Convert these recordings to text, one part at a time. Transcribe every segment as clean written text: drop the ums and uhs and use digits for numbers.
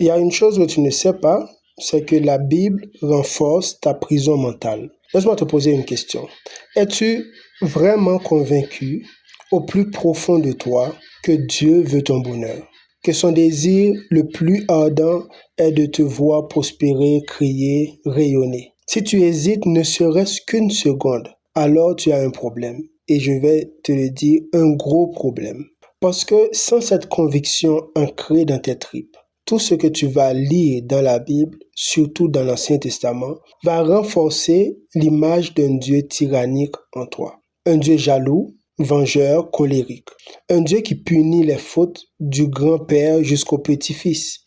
Il y a une chose que tu ne sais pas, c'est que la Bible renforce ta prison mentale. Laisse-moi te poser une question. Es-tu vraiment convaincu au plus profond de toi que Dieu veut ton bonheur? Que son désir le plus ardent est de te voir prospérer, crier, rayonner. Si tu hésites ne serait-ce qu'une seconde, alors tu as un problème. Et je vais te le dire, un gros problème. Parce que sans cette conviction ancrée dans tes tripes, tout ce que tu vas lire dans la Bible, surtout dans l'Ancien Testament, va renforcer l'image d'un Dieu tyrannique en toi. Un Dieu jaloux, vengeur, colérique. Un Dieu qui punit les fautes du grand-père jusqu'au petit-fils.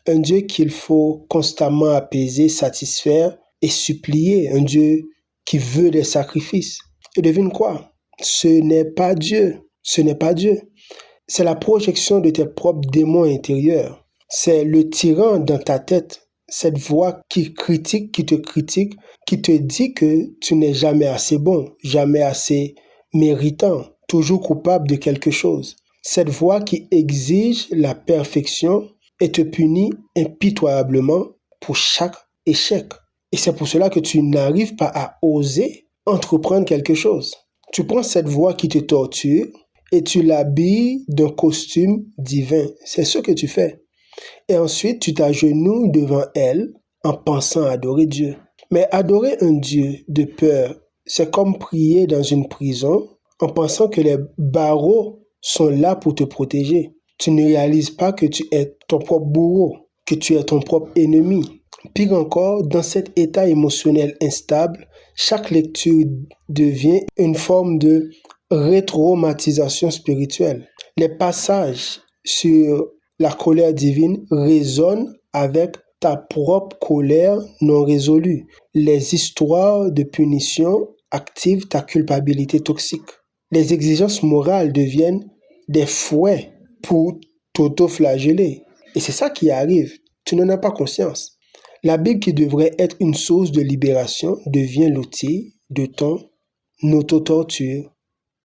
Un Dieu qu'il faut constamment apaiser, satisfaire et supplier. Un Dieu qui veut des sacrifices. Et devine quoi? Ce n'est pas Dieu. Ce n'est pas Dieu. C'est la projection de tes propres démons intérieurs. C'est le tyran dans ta tête, cette voix qui te critique, qui te dit que tu n'es jamais assez bon, jamais assez méritant, toujours coupable de quelque chose. Cette voix qui exige la perfection et te punit impitoyablement pour chaque échec. Et c'est pour cela que tu n'arrives pas à oser entreprendre quelque chose. Tu prends cette voix qui te torture et tu l'habilles d'un costume divin. C'est ce que tu fais. Et ensuite, tu t'agenouilles devant elle en pensant adorer Dieu. Mais adorer un Dieu de peur, c'est comme prier dans une prison en pensant que les barreaux sont là pour te protéger. Tu ne réalises pas que tu es ton propre bourreau, que tu es ton propre ennemi. Pire encore, dans cet état émotionnel instable, chaque lecture devient une forme de rétraumatisation spirituelle. Les passages sur la colère divine résonnent avec ta propre colère non résolue. Les histoires de punition activent ta culpabilité toxique. Les exigences morales deviennent des fouets pour t'auto-flageller. Et c'est ça qui arrive. Tu n'en as pas conscience. La Bible qui devrait être une source de libération devient l'outil de ton auto-torture.